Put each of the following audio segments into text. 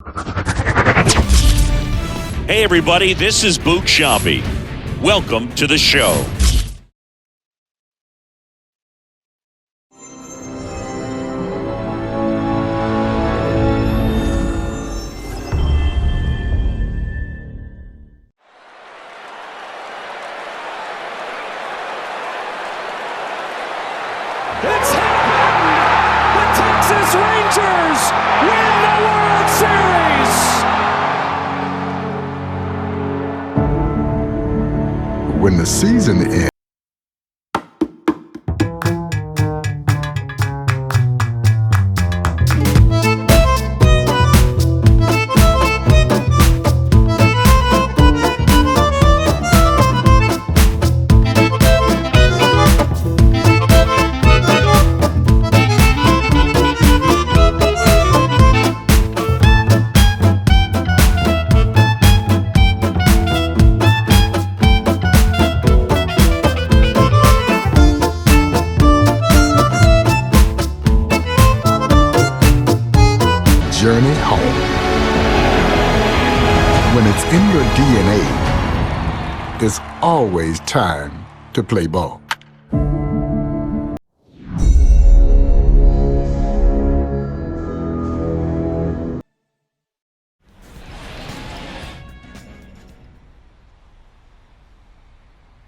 Hey everybody, this is Boot Shampi. Welcome to the show. It's happened! The Texas Rangers win the World Series! When the season ends, journey home. When it's in your DNA, there's always time to play ball.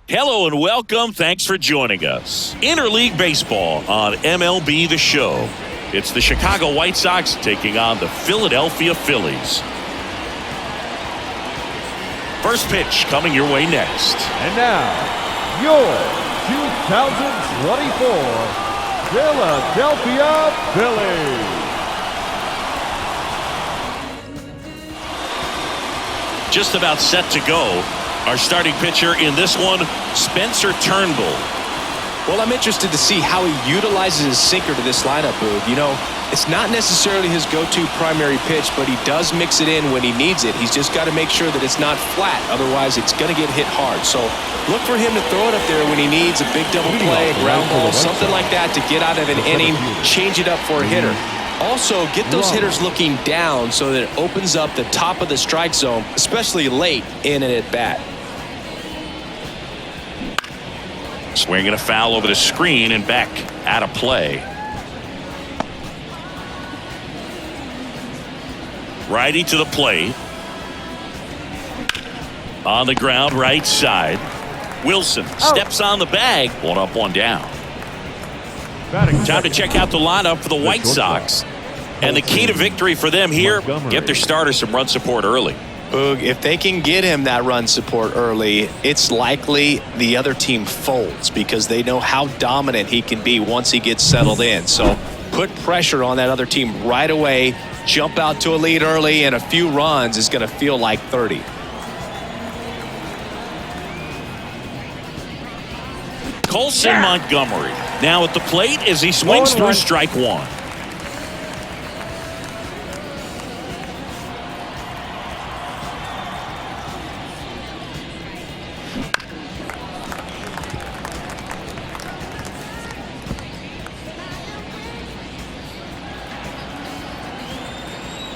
Hello and welcome. Thanks for joining us. Interleague Baseball on MLB The Show. It's the Chicago White Sox taking on the Philadelphia Phillies. First pitch coming your way next. And now, your 2024 Philadelphia Phillies. Just about set to go. Our starting pitcher in this one, Spencer Turnbull. Well, I'm interested to see how he utilizes his sinker to this lineup, Boog. You know, it's not necessarily his go-to primary pitch, but he does mix it in when he needs it. He's just got to make sure that it's not flat. Otherwise, it's going to get hit hard. So look for him to throw it up there when he needs a big double play, a ground ball, something like that to get out of an inning, change it up for a hitter. Also, get those hitters looking down so that it opens up the top of the strike zone, especially late in an at-bat. Swinging a foul over the screen and back out of play. Righty to the plate. On the ground, right side. Wilson steps on the bag. One up, one down. Time to check out the lineup for the White Sox. And the key to victory for them here, get their starter some run support early. Boog, if they can get him that run support early, it's likely the other team folds because they know how dominant he can be once he gets settled in. So put pressure on that other team right away, jump out to a lead early, and a few runs is going to feel like 30. Colson Montgomery now at the plate as he swings through strike one.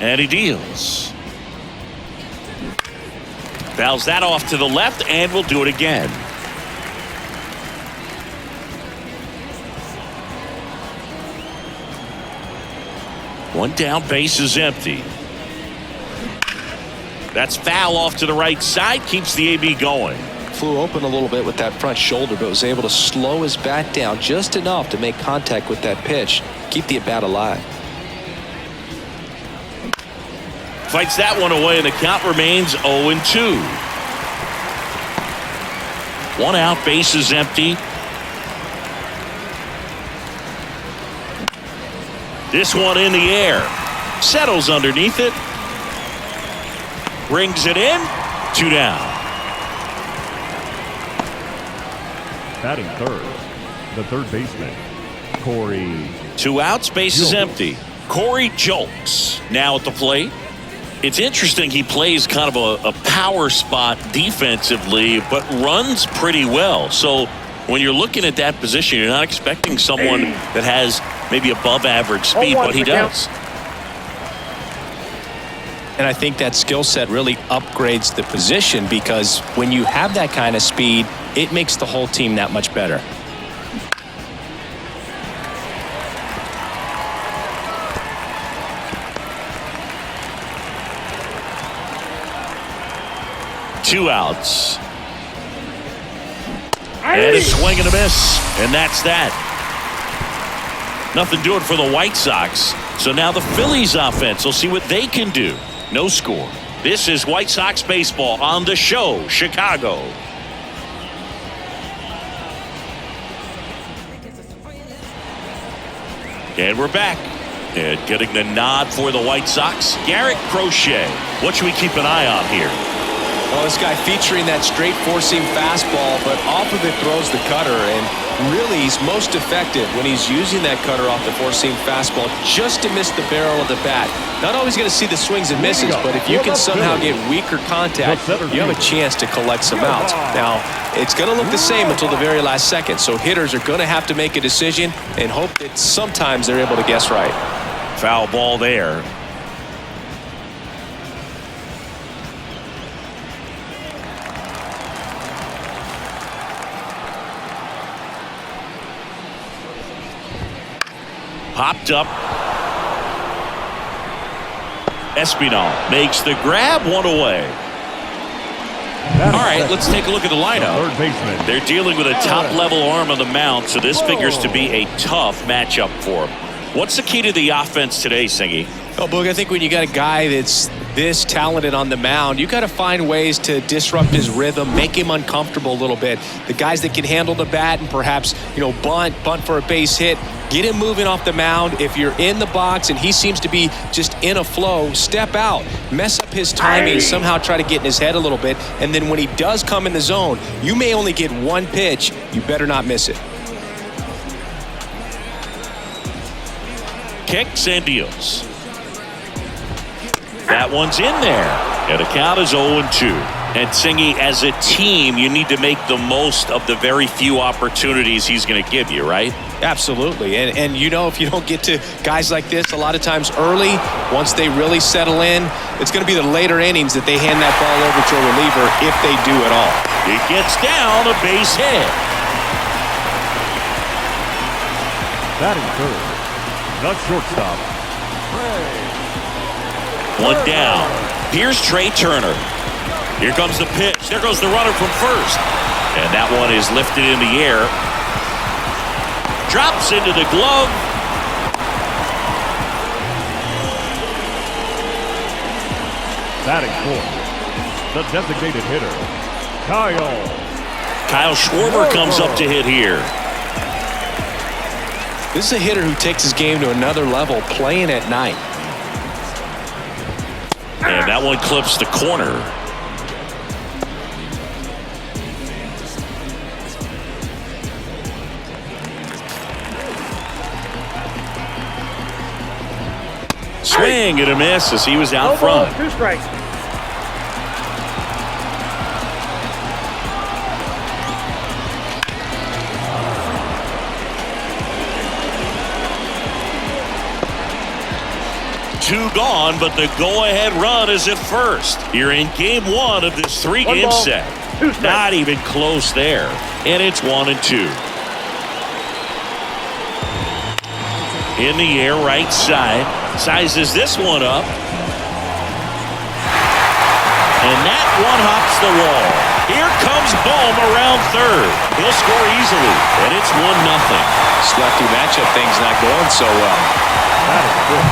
And he deals. Fouls that off to the left and will do it again. One down, base is empty. That's foul off to the right side, keeps the AB going. Flew open a little bit with that front shoulder, but was able to slow his bat down just enough to make contact with that pitch, keep the at-bat alive. Fights that one away, and the count remains 0-2. One out, base is empty. This one in the air. Settles underneath it. Brings it in. Two down. Batting third, the third baseman, Corey. Two outs, base is empty. Corey Julks now at the plate. It's interesting, he plays kind of a power spot defensively, but runs pretty well. So when you're looking at that position, you're not expecting someone that has maybe above average speed, but he does. And I think that skill set really upgrades the position, because when you have that kind of speed, it makes the whole team that much better. Two outs. And a swing and a miss. And that's that. Nothing doing for the White Sox. So now the Phillies offense will see what they can do. No score. This is White Sox baseball on the show, Chicago. And we're back. And getting the nod for the White Sox, Garrett Crochet. What should we keep an eye on here? Well, this guy featuring that straight four-seam fastball, but off of it throws the cutter, and really he's most effective when he's using that cutter off the four-seam fastball just to miss the barrel of the bat. Not always going to see the swings and misses, but if you can somehow get weaker contact, you have a chance to collect some outs. Now, it's going to look the same until the very last second, so hitters are going to have to make a decision and hope that sometimes they're able to guess right. Foul ball there. Popped up. Espinal makes the grab, one away. All right, let's take a look at the lineup. Third baseman. They're dealing with a top-level arm on the mound, so this figures to be a tough matchup for them. What's the key to the offense today, Singy? Oh, Boog, I think when you got a guy that's this talented on the mound, you got to find ways to disrupt his rhythm, make him uncomfortable a little bit. The guys that can handle the bat and perhaps, bunt for a base hit, get him moving off the mound. If you're in the box and he seems to be just in a flow, step out, mess up his timing, somehow try to get in his head a little bit. And then when he does come in the zone, you may only get one pitch. You better not miss it. Kicks and deals. That one's in there. And the count is 0-2. And Singy, as a team, you need to make the most of the very few opportunities he's going to give you, right? Absolutely. And if you don't get to guys like this a lot of times early, once they really settle in, it's going to be the later innings that they hand that ball over to a reliever, if they do at all. It gets down, a base hit. Batting third, the shortstop. One down. Here's Trey Turner. Here comes the pitch. There goes the runner from first. And that one is lifted in the air. Drops into the glove. Batting fourth, the designated hitter, Kyle Schwarber comes up to hit here. This is a hitter who takes his game to another level, playing at night. And that one clips the corner. Swing and a miss as he was out front. 2 strikes. Two gone, but the go-ahead run is at first. You're in game one of this three-game set. Not even close there. And it's 1-2. In the air, right side. Sizes this one up. And that one hops the wall. Here comes Bohm around third. He'll score easily. And it's 1-0. This lefty matchup thing's not going so well. That is good.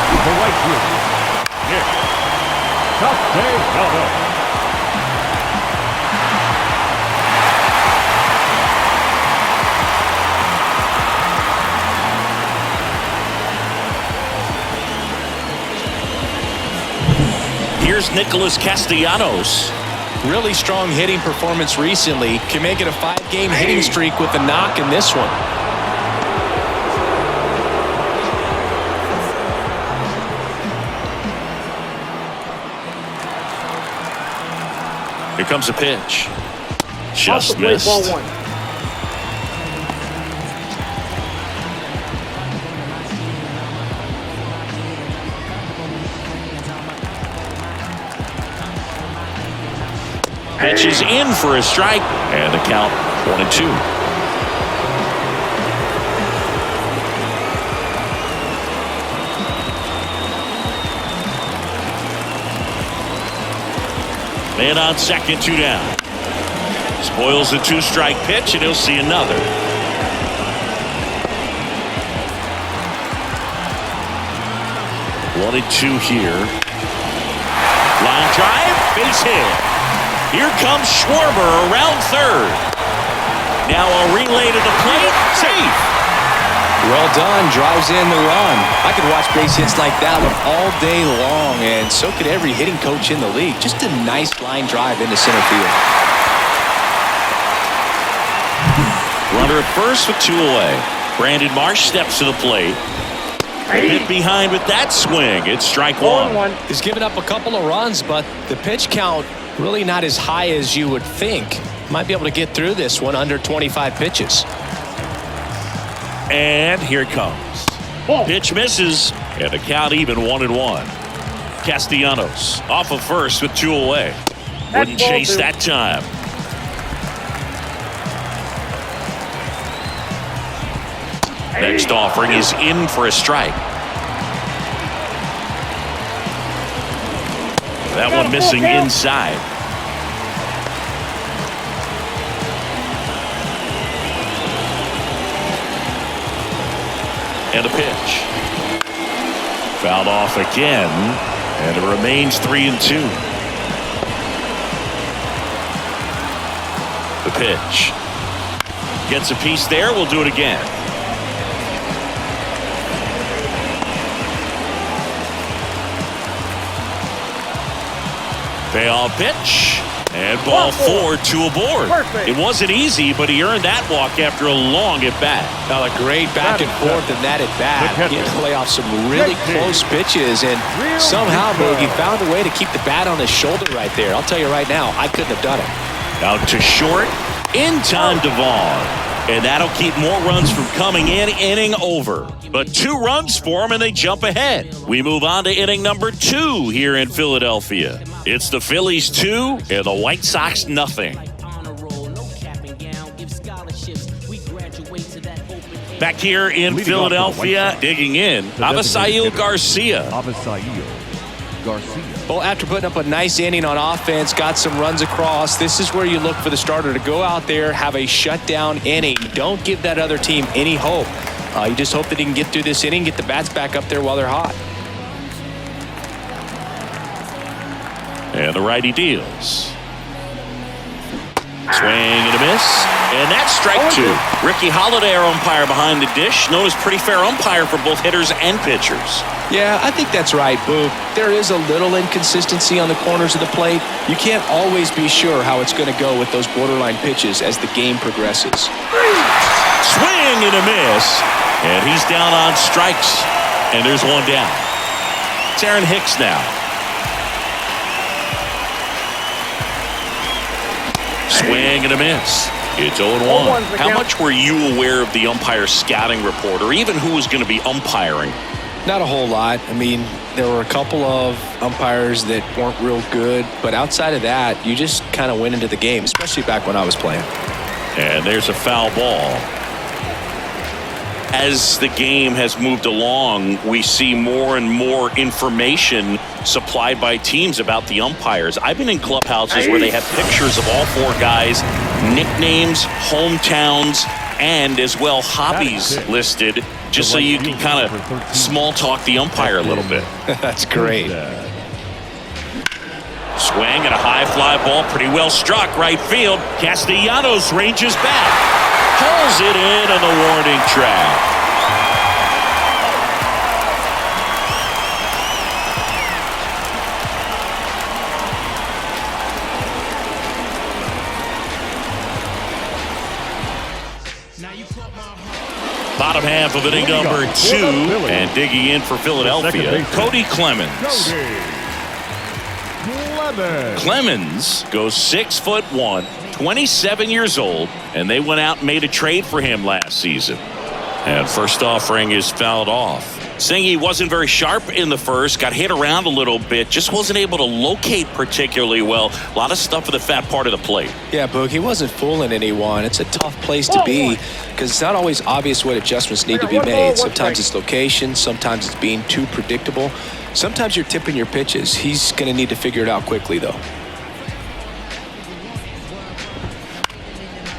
The right field. Nick. Castellanos. Here's Nicholas Castellanos. Really strong hitting performance recently. Can make it a 5-game hitting streak with a knock in this one. Here comes a pitch. Just missed. Ball 1. Pitch is in for a strike, and the count 1-2. Man on second, 2 down. Spoils the 2-strike pitch, and he'll see another. One and two here. Line drive, base hit. Here comes Schwarber around third. Now a relay to the plate, safe. Well done, drives in the run. I could watch base hits like that one all day long, and so could every hitting coach in the league. Just a nice line drive into center field. Runner at first with 2 away. Brandon Marsh steps to the plate. Hit behind with that swing. It's strike one. He's given up a couple of runs, but the pitch count really not as high as you would think. Might be able to get through this one under 25 pitches. And here it comes. Pitch misses, and the count even 1-1. Castellanos off of first with 2 away. Wouldn't chase that time. Next offering is in for a strike. That one missing inside. And a pitch. Fouled off again, and it remains 3-2. The pitch. Gets a piece there. We'll do it again. Payoff pitch, and ball 4, 2 aboard. It wasn't easy, but he earned that walk after a long at-bat. Now a great back and forth in that at-bat. He had to lay off some really close pitches, and somehow, Boogie, found a way to keep the bat on his shoulder right there. I'll tell you right now, I couldn't have done it. Out to short, in time to Vaughn. And that'll keep more runs from coming in. Inning over. But 2 runs for them, and they jump ahead. We move on to inning number 2 here in Philadelphia. It's the Phillies 2 and the White Sox nothing. Back here in Philadelphia, digging in, Avisail Garcia. Well, after putting up a nice inning on offense, got some runs across, this is where you look for the starter to go out there, have a shutdown inning. Don't give that other team any hope. You just hope that he can get through this inning, get the bats back up there while they're hot. And the righty deals. Swing and a miss. And that's strike 2. Ricky Holiday, our umpire behind the dish, known as pretty fair umpire for both hitters and pitchers. Yeah, I think that's right, Boog. There is a little inconsistency on the corners of the plate. You can't always be sure how it's going to go with those borderline pitches as the game progresses. Swing and a miss. And he's down on strikes. And there's one down. It's Aaron Hicks now. Swing and a miss. It's 0-1. How much were you aware of the umpire's scouting report, or even who was going to be umpiring? Not a whole lot. I mean, there were a couple of umpires that weren't real good, but outside of that, you just kind of went into the game, especially back when I was playing. And there's a foul ball. As the game has moved along, we see more and more information supplied by teams about the umpires. I've been in clubhouses where they have pictures of all 4 guys, nicknames, hometowns, and as well hobbies listed, just so you can kind of small talk the umpire a little bit. That's great. Swing and a high fly ball, pretty well struck right field. Castellanos ranges back. Pulls it in on the warning track. Bottom half of inning number 2, and digging in for Philadelphia, Cody Clemens. Clemens goes 6'1", 27 years old, and they went out and made a trade for him last season. And first offering is fouled off. Saying he wasn't very sharp in the first, got hit around a little bit, just wasn't able to locate particularly well. A lot of stuff in the fat part of the plate. Yeah, Boog, he wasn't fooling anyone. It's a tough place to be because it's not always obvious what adjustments need to be made. Sometimes it's location, sometimes it's being too predictable. Sometimes you're tipping your pitches. He's going to need to figure it out quickly, though.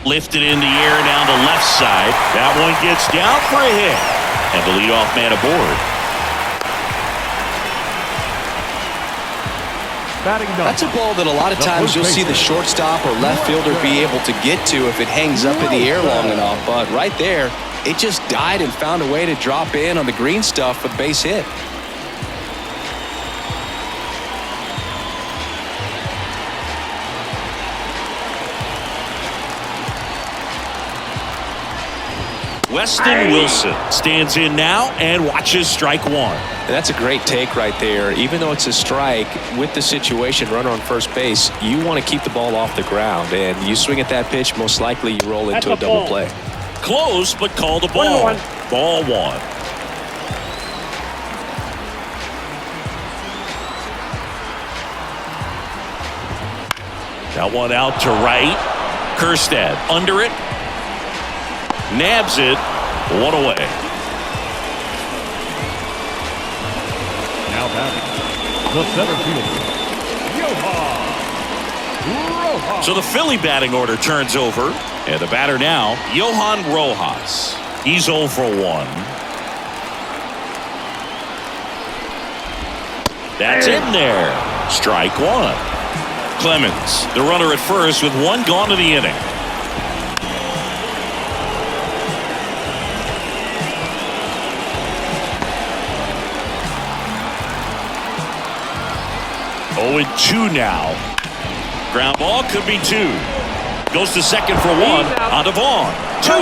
Lifted in the air down the left side. That one gets down for a hit. And the leadoff man aboard. That's a ball that a lot of times you'll see the shortstop or left fielder be able to get to if it hangs up in the air long enough. But right there, it just died and found a way to drop in on the green stuff for the base hit. Weston Wilson stands in now and watches strike one. And that's a great take right there. Even though it's a strike, with the situation, runner on first base, you want to keep the ball off the ground. And you swing at that pitch, most likely you roll into a double play. Close, but called a ball. Ball one. That one out to right. Kjerstad under it. Nabs it. One away. Now batting, the center fielder, Johan Rojas. So the Philly batting order turns over. And the batter now, Johan Rojas. He's 0 for 1. That's in there. Strike one. Clemens, the runner at first with one gone in the inning. Oh, and 2 now. Ground ball could be 2. Goes to second for 1. On to Vaughn. 2.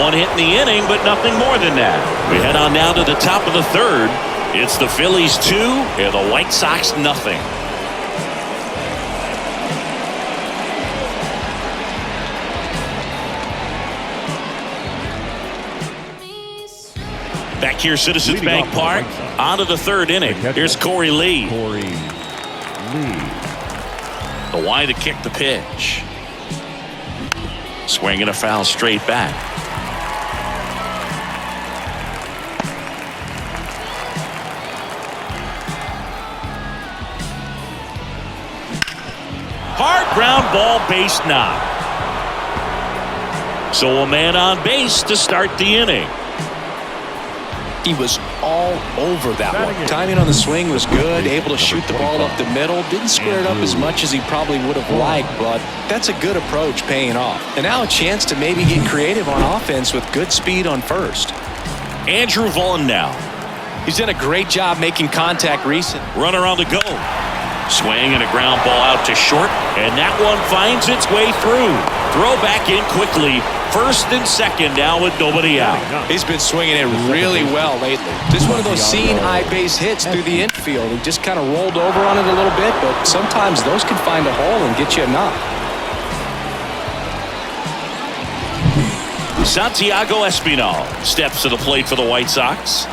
1 hit in the inning, but nothing more than that. We head on now to the top of the third. It's the Phillies 2 and the White Sox nothing. Back here, Citizens Bank Park, on to the third inning. Here's Corey Lee. The wide to kick the pitch. Swinging a foul straight back. Hard ground ball, base knock. So a man on base to start the inning. He was all over that one. Timing on the swing was good, able to shoot the ball up the middle. Didn't square it up as much as he probably would have liked, but that's a good approach paying off. And now a chance to maybe get creative on offense with good speed on first. Andrew Vaughn now. He's done a great job making contact recent. Runner on the go. Swing and a ground ball out to short, and that one finds its way through. Throw back in quickly. First and second now with nobody out. He's been swinging it really well lately. Just one of those seeing high base hits through the infield. He just kind of rolled over on it a little bit, but sometimes those can find a hole and get you a knock. Santiago Espinal steps to the plate for the White Sox.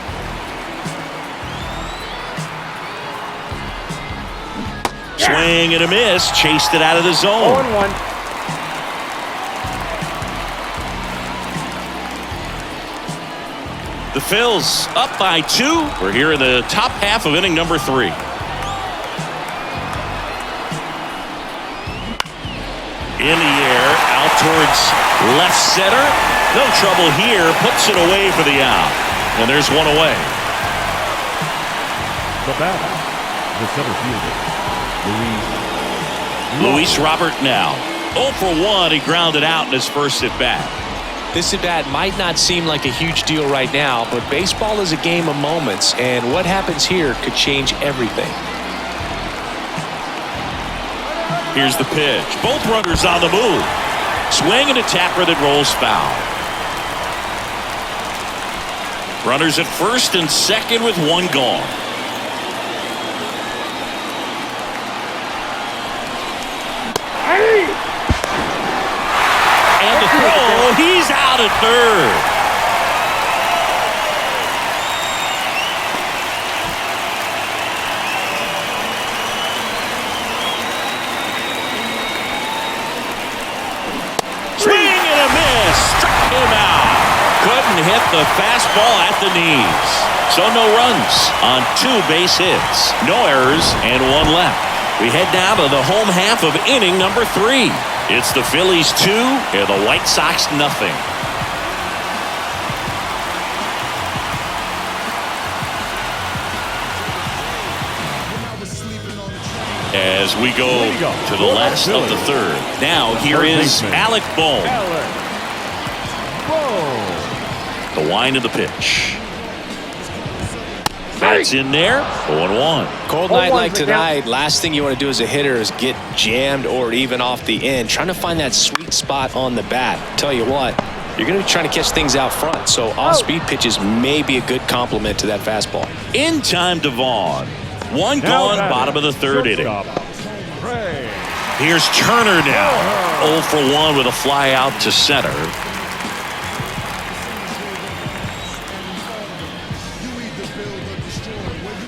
Swing and a miss. Chased it out of the zone. 0-1. The Phils up by 2. We're here in the top half of inning number 3. In the air, out towards left center. No trouble here. Puts it away for the out. And there's one away. The batter, the center fielder, Luis Robert now. 0 for 1. He grounded out in his first at bat. This at-bat might not seem like a huge deal right now, but baseball is a game of moments, and what happens here could change everything. Here's the pitch. Both runners on the move. Swing and a tapper that rolls foul. Runners at first and second with 1 gone. And the throw, he's out at third. hit the fastball at the knees. So no runs on 2 base hits, no errors, and 1 left. We head now to the home half of inning number 3. It's the Phillies 2 and the White Sox nothing. As we go to the last of the 3rd. Now here is Alec Bohm. The wind of the pitch. That's in there. 0-1. Cold night like tonight, last thing you want to do as a hitter is get jammed or even off the end. Trying to find that sweet spot on the bat. Tell you what, you're going to be trying to catch things out front. So off-speed pitches may be a good complement to that fastball. In time to Vaughn. 1 gone, bottom of the 3rd inning. Here's Turner now. 0 for 1 with a fly out to center.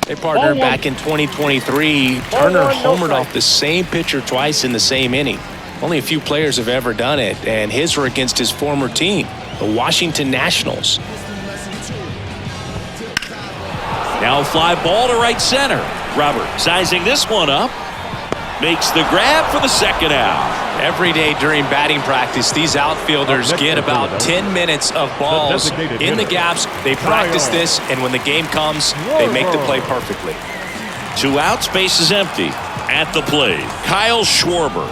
Hey, partner, back in 2023, Turner homered off the same pitcher twice in the same inning. Only a few players have ever done it, and his were against his former team, the Washington Nationals. Now a fly ball to right center. Robert sizing this one up. Makes the grab for the 2nd out. Every day during batting practice, these outfielders get about 10 minutes of balls in the gaps. They practice this, and when the game comes, they make the play perfectly. 2 outs, base is empty. At the plate, Kyle Schwarber.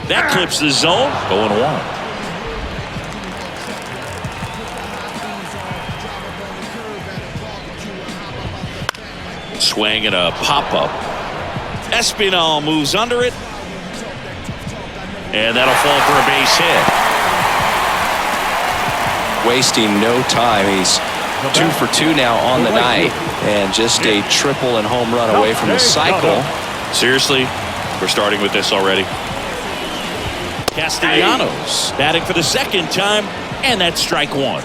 That clips the zone. 0-1. Swing and a pop-up. Espinal moves under it. And that'll fall for a base hit. Wasting no time. He's 2 for 2 now on the night. And just a triple and home run away from the cycle. Seriously, we're starting with this already. Castellanos batting for the 2nd time. And that's strike 1.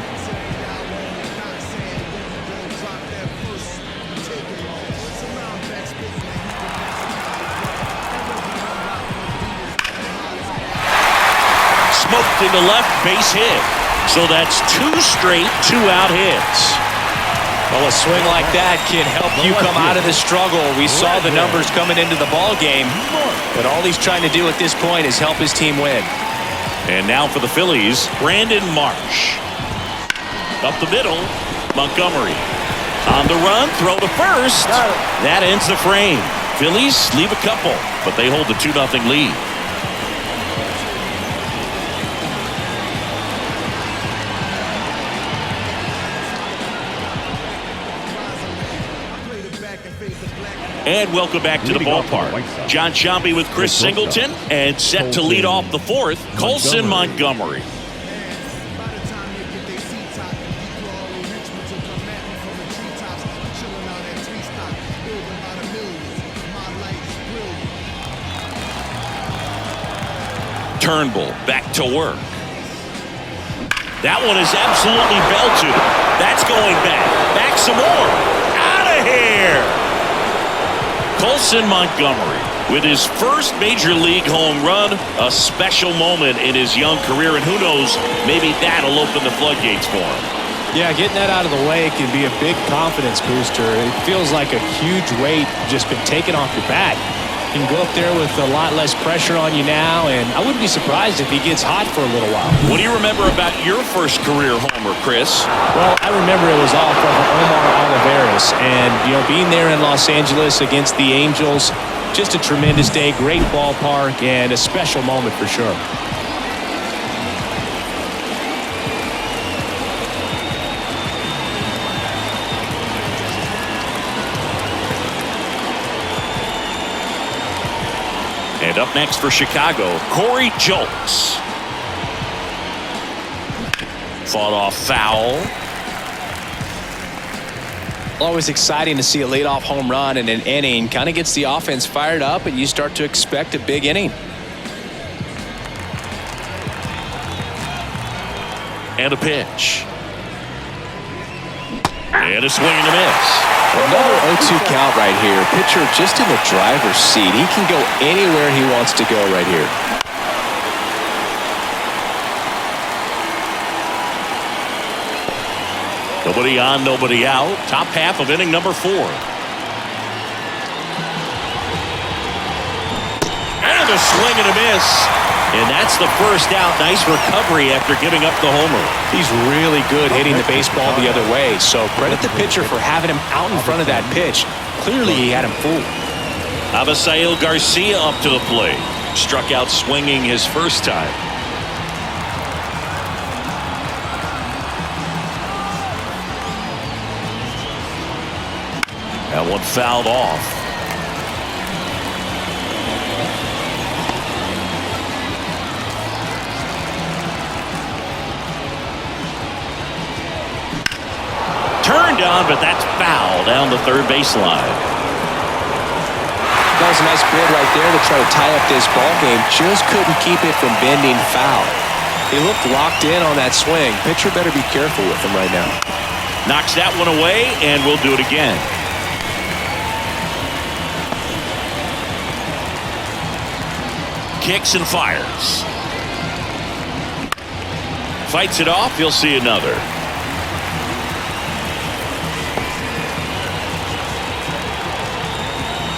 Smoked into left, base hit. So that's 2 straight 2-out hits. Well, a swing like that can help you come out of the struggle. We saw the numbers coming into the ball game, but all he's trying to do at this point is help his team win. And now for the Phillies, Brandon Marsh. Up the middle, Montgomery. On the run, throw to first. That ends the frame. Phillies leave a couple, but they hold the 2-0 lead. And welcome back to the ballpark. John Sciambi with Chris Singleton, and set to lead off the 4th, Colson Montgomery. Turnbull back to work. That one is absolutely belted. That's going back. Back some more. Out of here. Colson Montgomery with his first major league home run, a special moment in his young career, and who knows, maybe that'll open the floodgates for him. Yeah, getting that out of the way can be a big confidence booster. It feels like a huge weight just been taken off your back. You can go up there with a lot less pressure on you now, and I wouldn't be surprised if he gets hot for a little while. What do you remember about your first career homer, Chris? Well, I remember it was off of Omar Olivares, and being there in Los Angeles against the Angels, just a tremendous day, great ballpark, and a special moment for sure. And up next for Chicago, Corey Julks. Fought off foul. Always exciting to see a leadoff home run in an inning. Kind of gets the offense fired up, and you start to expect a big inning. And a pitch. And a swing and a miss. Another 0-2 count right here. Pitcher just in the driver's seat. He can go anywhere he wants to go right here. Nobody on, nobody out. Top half of inning number 4. And a swing and a miss. And that's the first out. Nice recovery after giving up the homer. He's really good hitting the baseball the other way. So credit the pitcher for having him out in front of that pitch. Clearly he had him fooled. Avisail Garcia up to the plate. Struck out swinging his first time. That one fouled off. Turned on, but that's foul down the third baseline. That was a nice bid right there to try to tie up this ball game. Just couldn't keep it from bending foul. He looked locked in on that swing. Pitcher better be careful with him right now. Knocks that one away, and we'll do it again. Kicks and fires. Fights it off. You'll see another.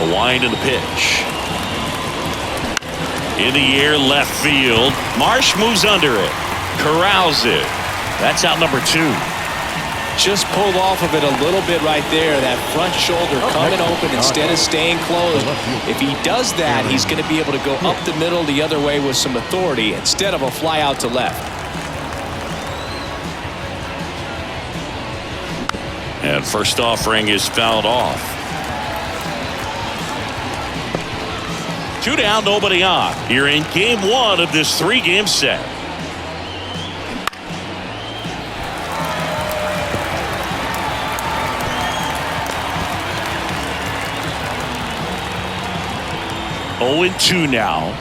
A wind in the pitch. In the air, left field. Marsh moves under it. Corrals it. That's out number 2. Just pulled off of it a little bit right there. That front shoulder coming open instead of staying closed. If he does that, he's going to be able to go up the middle the other way with some authority instead of a fly out to left. And first offering is fouled off. 2 down, nobody on. Here in game 1 of this 3-game set. Oh and 2 now.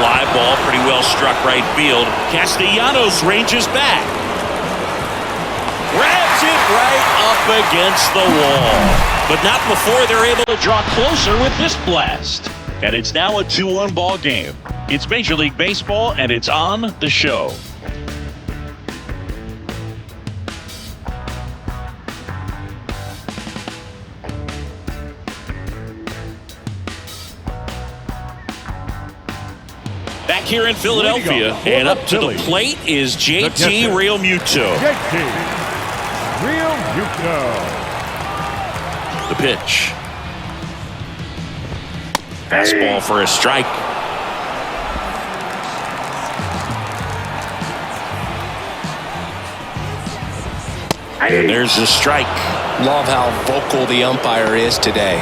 Fly ball pretty well struck right field. Castellanos ranges back. Grabs it right up against the wall. But not before they're able to draw closer with this blast. And it's now a 2-1 ball game. It's Major League Baseball, and it's on the show. Back here in Philadelphia, and up to the plate is JT Realmuto. JT Realmuto. The pitch. Fastball for a strike. And there's the strike. Love how vocal the umpire is today.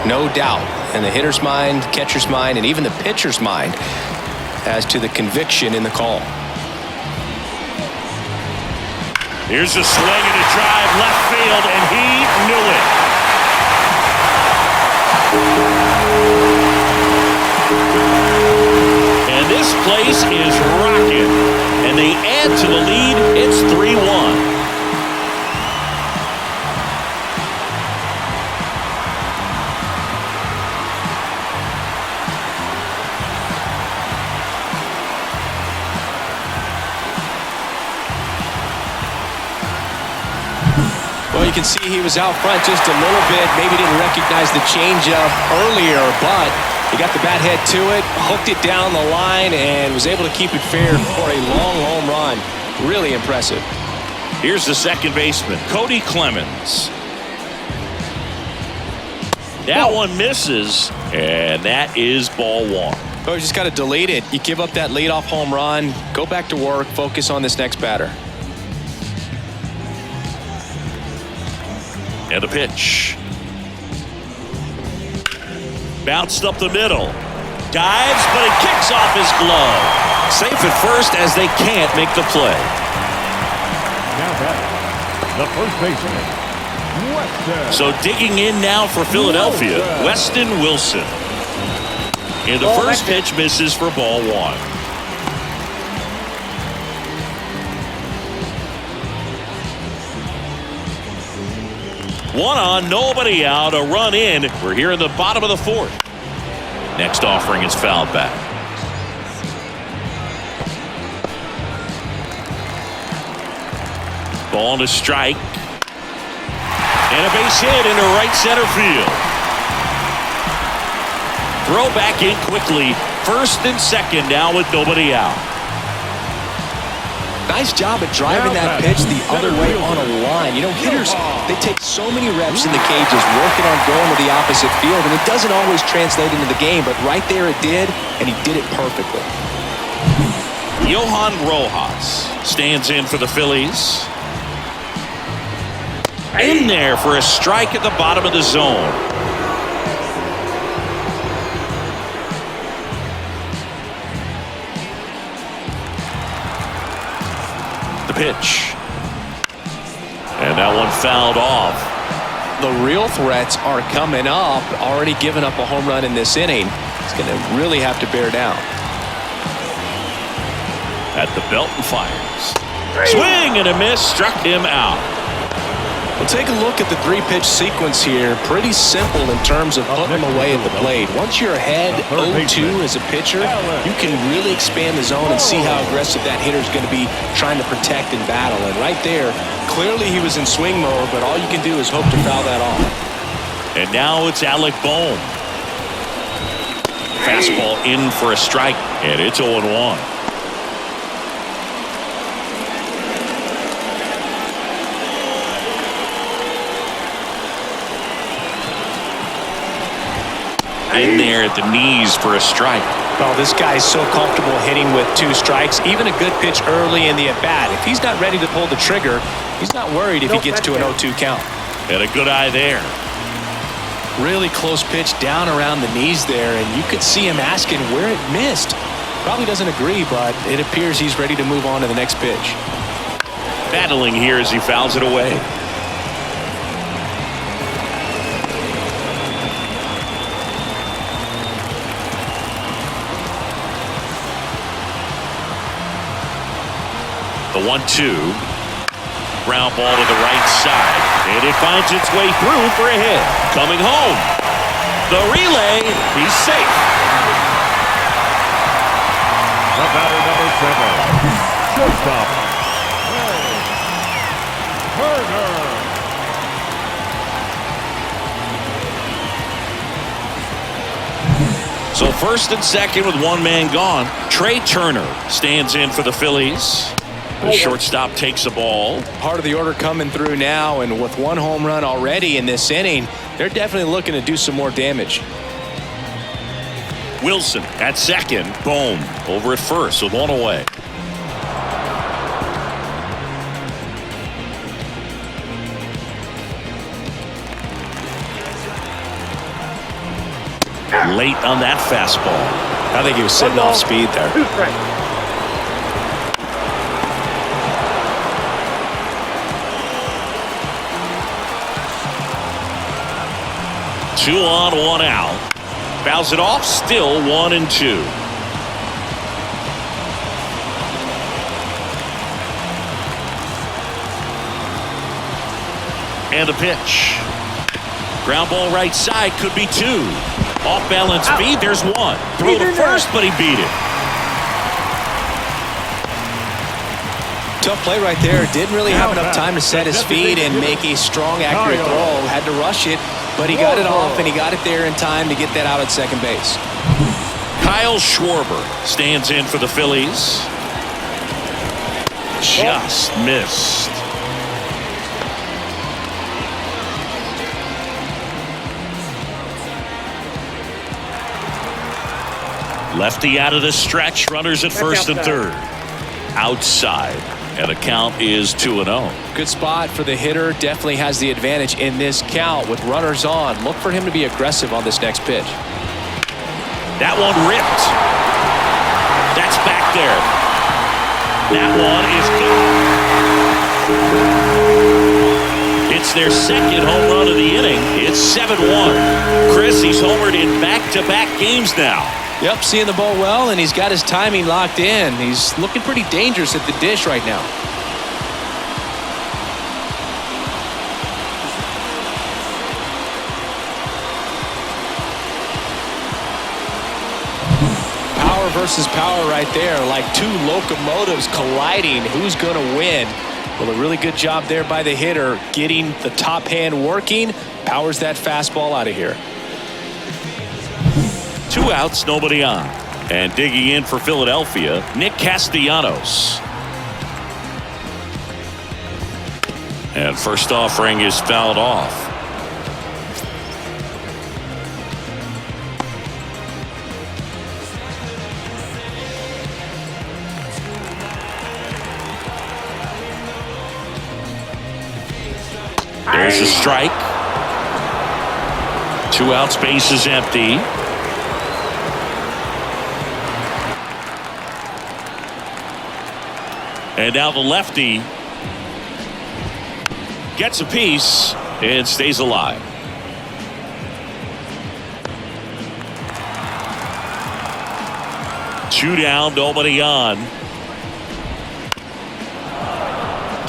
No doubt. In the hitter's mind, catcher's mind, and even the pitcher's mind as to the conviction in the call. Here's a swing and a drive left field, and he knew it. And this place is rocking. And they add to the lead. It's 3-1. Well, you can see he was out front just a little bit. Maybe didn't recognize the changeup earlier, but he got the bat head to it, hooked it down the line, and was able to keep it fair for a long home run. Really impressive. Here's the second baseman, Cody Clemens. That one misses, and that is ball 1. Oh, you just got to delete it. You give up that leadoff home run, go back to work, focus on this next batter. And a pitch. Bounced up the middle. Dives, but it kicks off his glove. Safe at first as they can't make the play. Now batting, the first baseman, Weston. So digging in now for Philadelphia, Weston Wilson. And the first pitch misses for ball 1. One on, nobody out, a run in. We're here in the bottom of the 4th. Next offering is fouled back. Ball and a strike. And a base hit into right center field. Throw back in quickly. First and second now with nobody out. Nice job at driving that pitch the other way on a line. You know, hitters, they take so many reps in the cages working on going to the opposite field, and it doesn't always translate into the game, but right there it did, and he did it perfectly. Johan Rojas stands in for the Phillies. In there for a strike at the bottom of the zone. The pitch. And that one fouled off. The real threats are coming up. Already given up a home run in this inning. He's going to really have to bear down. At the belt and fires. Swing and a miss. Struck him out. We'll take a look at the three-pitch sequence here. Pretty simple in terms of putting them away at the plate. Once you're ahead 0-2 as a pitcher, you can really expand the zone and see how aggressive that hitter is going to be trying to protect and battle. And right there, clearly he was in swing mode, but all you can do is hope to foul that off. And now it's Alec Bohm. Fastball in for a strike, and it's 0-1. In there at the knees for a strike. Well, this guy's so comfortable hitting with 2 strikes. Even a good pitch early in the at-bat. If he's not ready to pull the trigger, he's not worried if he gets to an 0-2 count. And a good eye there. Really close pitch down around the knees there, and you could see him asking where it missed. Probably doesn't agree, but it appears he's ready to move on to the next pitch. Battling here as he fouls it away. The 1-2. Ground ball to the right side. And it finds its way through for a hit. Coming home. The relay. He's safe. The batter, number 7. Shortstop. Turner. So first and second with one man gone. Trey Turner stands in for the Phillies. The shortstop takes the ball. Part of the order coming through now, and with 1 home run already in this inning, they're definitely looking to do some more damage. Wilson at second. Bohm over at first with 1 away. Late on that fastball. I think he was sitting off speed there. 2 on, 1 out. Fouls it off, still 1-2. And a pitch. Ground ball right side, could be 2. Off balance speed, there's 1. Throw to first, but he beat it. Tough play right there. Didn't really have enough time to set his feet and make a strong, accurate throw. Had to rush it, but he got it off, and he got it there in time to get that out at second base. Kyle Schwarber stands in for the Phillies. Just missed. Lefty out of the stretch. Runners at first and third. Outside. And the count is 2-0. Good spot for the hitter. Definitely has the advantage in this count with runners on. Look for him to be aggressive on this next pitch. That one ripped. That's back there. That one is good. It's their second home run of the inning. It's 7-1. Chris, he's homered in back-to-back games now. Yep, seeing the ball well, and he's got his timing locked in. He's looking pretty dangerous at the dish right now. Power versus power right there, like 2 locomotives colliding. Who's going to win? Well, a really good job there by the hitter, getting the top hand working, powers that fastball out of here. 2 outs, nobody on. And digging in for Philadelphia, Nick Castellanos. And first offering is fouled off. There's a strike. 2 outs, base is empty. And now the lefty gets a piece and stays alive. Two down, nobody on.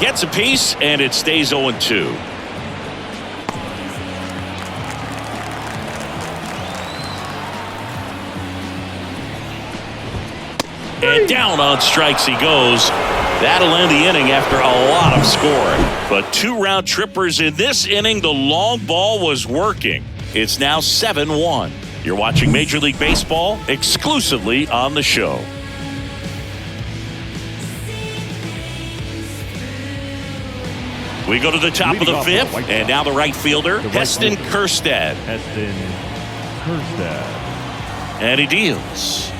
Gets a piece and it stays 0-2. And down on strikes he goes. That'll end the inning after a lot of scoring. But 2 round trippers in this inning. The long ball was working. It's now 7-1. You're watching Major League Baseball exclusively on the show. We go to the top of the 5th, and now the right fielder, Heston Kjerstad. And he deals.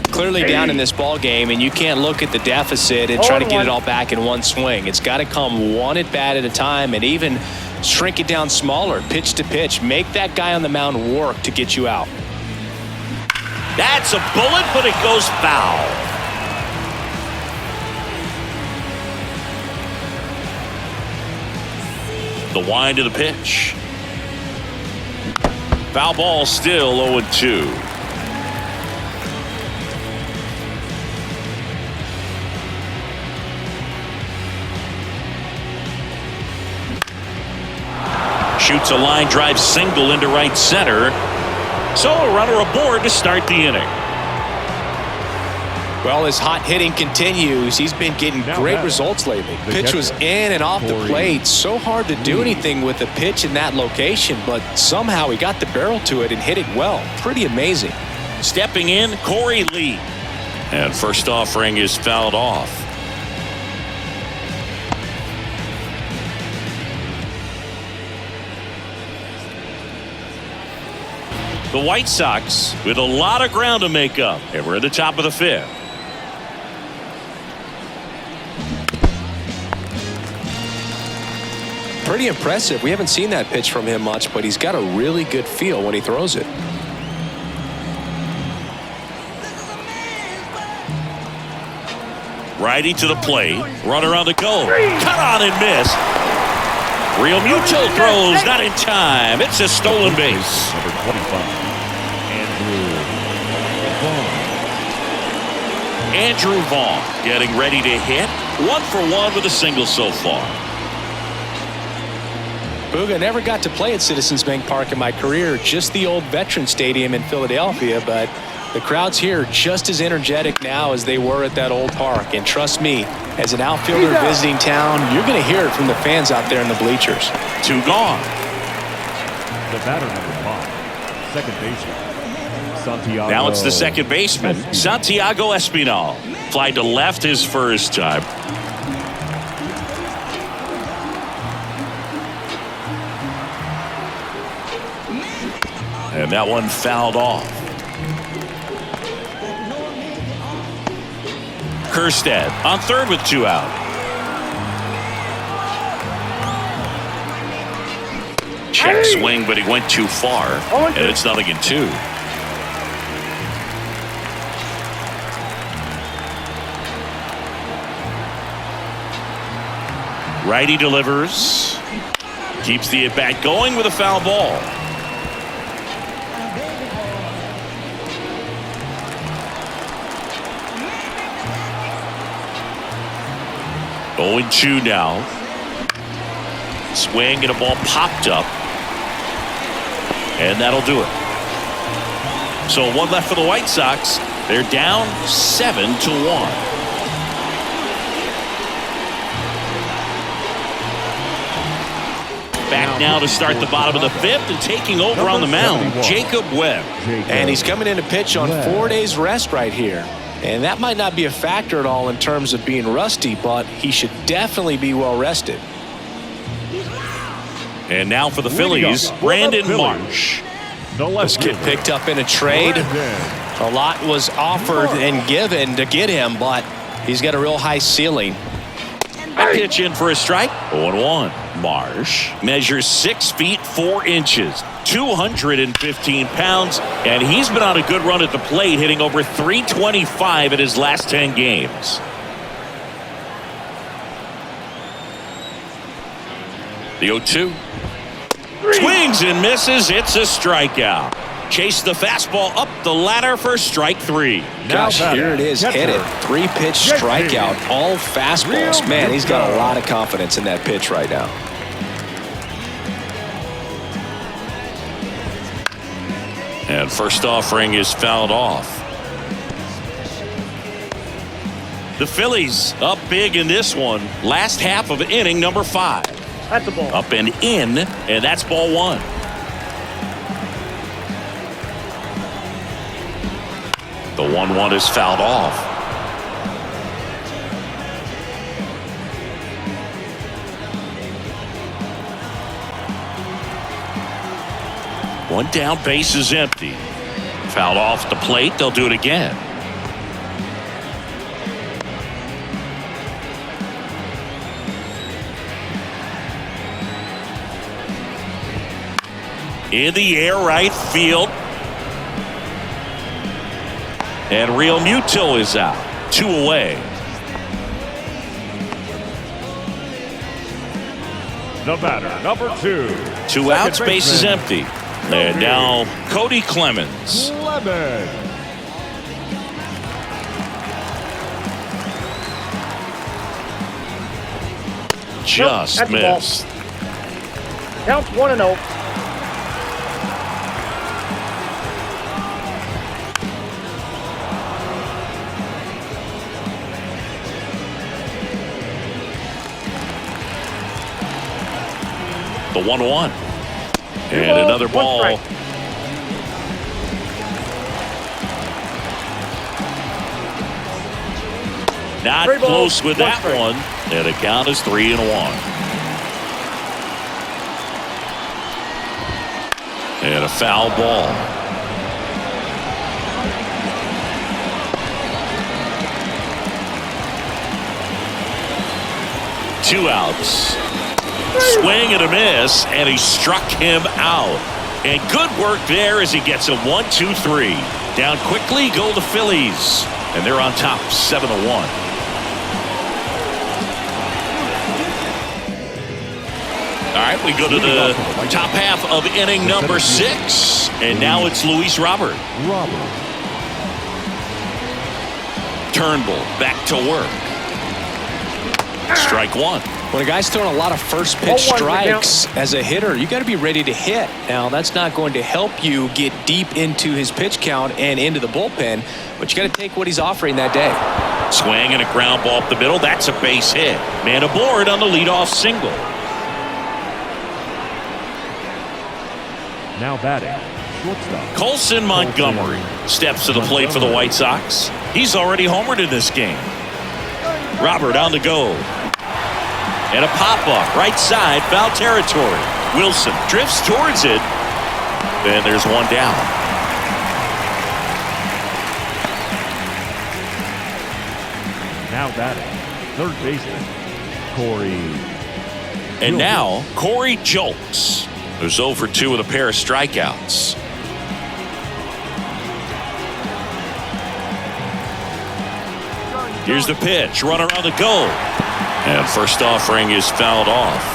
Clearly down in this ball game, and you can't look at the deficit and try to get it all back in one swing. It's got to come one at bat at a time, and even shrink it down smaller, pitch to pitch. Make that guy on the mound work to get you out. That's a bullet, but it goes foul. The wind of the pitch. Foul ball, still 0-2. Shoots a line drive single into right center. So a runner aboard to start the inning. Well, his hot hitting continues. He's been getting great results lately. Pitch was in and off the plate. So hard to do anything with a pitch in that location, but somehow he got the barrel to it and hit it well. Pretty amazing. Stepping in, Corey Lee. And first offering is fouled off. The White Sox with a lot of ground to make up, and we're at the top of the 5th. Pretty impressive. We haven't seen that pitch from him much, but he's got a really good feel when he throws it. Righty to the plate. Runner on the go. Cut on and miss. Real Muto throws, not in time. It's a stolen base. Number 25, Andrew Vaughn getting ready to hit. 1 for 1 with a single so far. Booga, never got to play at Citizens Bank Park in my career, just the old Veteran Stadium in Philadelphia, but the crowds here just as energetic now as they were at that old park. And trust me, as an outfielder visiting town, you're going to hear it from the fans out there in the bleachers. 2 gone. the batter number 5, second baseman. Santiago. Now it's the second baseman, Santiago Espinal. Fly to left his first time. And that one fouled off. Kjerstad on third with 2 out. Check swing, but he went too far. And it's 0-2. Righty delivers. Keeps the at-bat going with a foul ball. Oh, 0-2 now. Swing and a ball popped up. And that'll do it. So 1 left for the White Sox. They're down 7-1. Back now to start the bottom of the fifth and taking over on the mound, Jacob Webb. And he's coming in to pitch on 4 days rest right here. And that might not be a factor at all in terms of being rusty, but he should definitely be well rested. And now for the Phillies, Brandon Marsh. This kid picked up in a trade. A lot was offered and given to get him, but he's got a real high ceiling. A pitch in for a strike. 0-1. Marsh measures 6 feet 4 inches, 215 pounds, and he's been on a good run at the plate, hitting over .325 in his last 10 games. The 0-2. Swings and misses. It's a strikeout. Chase the fastball up the ladder for strike 3. Gosh, here it is. Hit it. 3-pitch strikeout. All fastballs. Man, he's got a lot of confidence in that pitch right now. And first offering is fouled off. The Phillies up big in this one. Last half of inning number 5. At the ball. Up and in, and that's ball 1. The 1-1 is fouled off. One down, base is empty. Fouled off the plate. They'll do it again. In the air, right field. And Real Muto is out. 2 away. The batter, number 2. 2 outs, base is empty. And now Cody Clemens. Just missed. Count 1-0. The 1-1. And another ball. Not close with that one. And the count is 3-1. And a foul ball. Two outs. Swing and a miss, and he struck him out. And good work there as he gets a 1-2-3. Down quickly go the Phillies, and they're on top 7-1. All right, we go to the top half of inning number 6, and now it's Luis Robert. Turnbull back to work. Strike 1. When a guy's throwing a lot of first pitch strikes as a hitter, you got to be ready to hit. Now, that's not going to help you get deep into his pitch count and into the bullpen, but you got to take what he's offering that day. Swing and a ground ball up the middle. That's a base hit. Man aboard on the leadoff single. Now batting, shortstop Colson Montgomery steps to the plate for the White Sox. He's already homered in this game. Robert on the go. And a pop-up, right side, foul territory. Wilson drifts towards it. And there's one down. now batting, third baseman, Corey. And now, Corey Julks, who's 0 for 2 with a pair of strikeouts. Here's the pitch, runner on the go. And first offering is fouled off.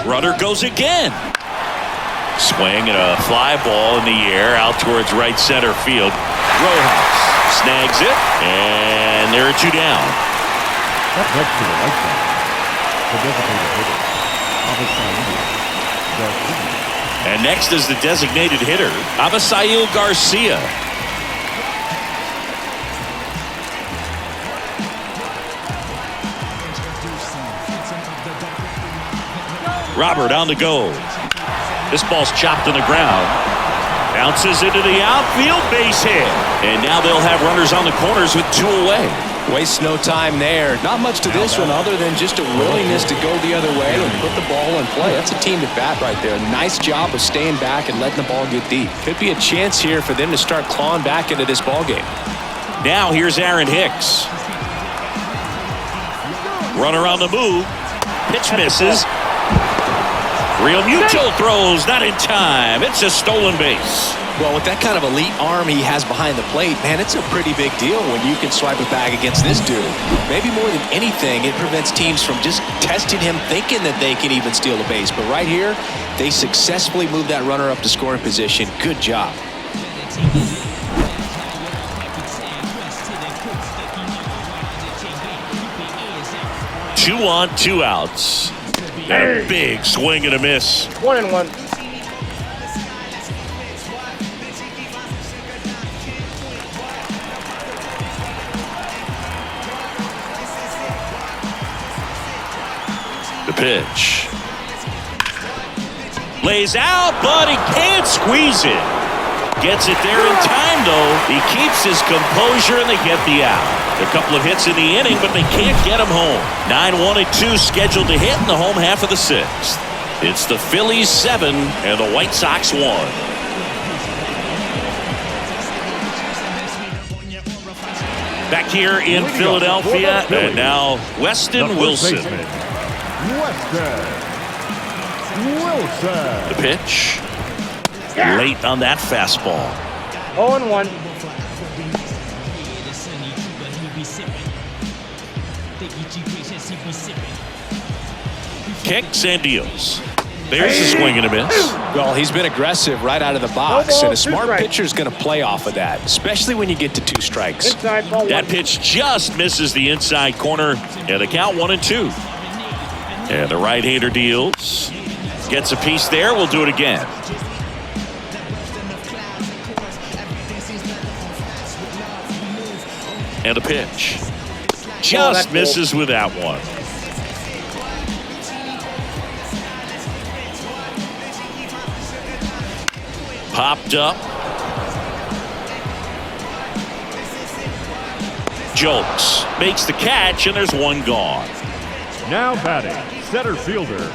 Runner goes again. Swing and a fly ball in the air out towards right center field. Rojas snags it, and there are 2 down. That led to the White Sox. The designated hitter, Avisail Garcia. And next is the designated hitter, Avisail Garcia. Robert on the go. This ball's chopped in the ground. Bounces into the outfield, base hit. And now they'll have runners on the corners with 2 away. Waste no time there. Not much to this one other than just a willingness to go the other way and put the ball in play. That's a team at bat right there. Nice job of staying back and letting the ball get deep. Could be a chance here for them to start clawing back into this ball game. Now here's Aaron Hicks. Runner on the move. Pitch misses. Real Mutual throws, not in time. It's a stolen base. Well, with that kind of elite arm he has behind the plate, man, it's a pretty big deal when you can swipe it back against this dude. Maybe more than anything, it prevents teams from just testing him, thinking that they can even steal a base. But right here, they successfully moved that runner up to scoring position. Good job. Two on, 2 outs. A big swing and a miss. 1-1. The pitch. Lays out, but he can't squeeze it. Gets it there in time, though. He keeps his composure, and they get the out. A couple of hits in the inning, but they can't get him home. 9-1-2 scheduled to hit in the home half of the 6th. It's the Phillies 7 and the White Sox 1. Back here in Philadelphia, and now Weston Wilson. The pitch. Late on that fastball. 0-1. Kicks and deals. There's a swing and a miss. Well, he's been aggressive right out of the box, and a smart pitcher is going to play off of that, especially when you get to 2 strikes. Inside, ball 1. That pitch just misses the inside corner, and the count 1-2. And the right-hander deals. Gets a piece there. We'll do it again. And the pitch. Just misses with that one. Popped up. Jolks makes the catch, and there's one gone. Now batting, center fielder,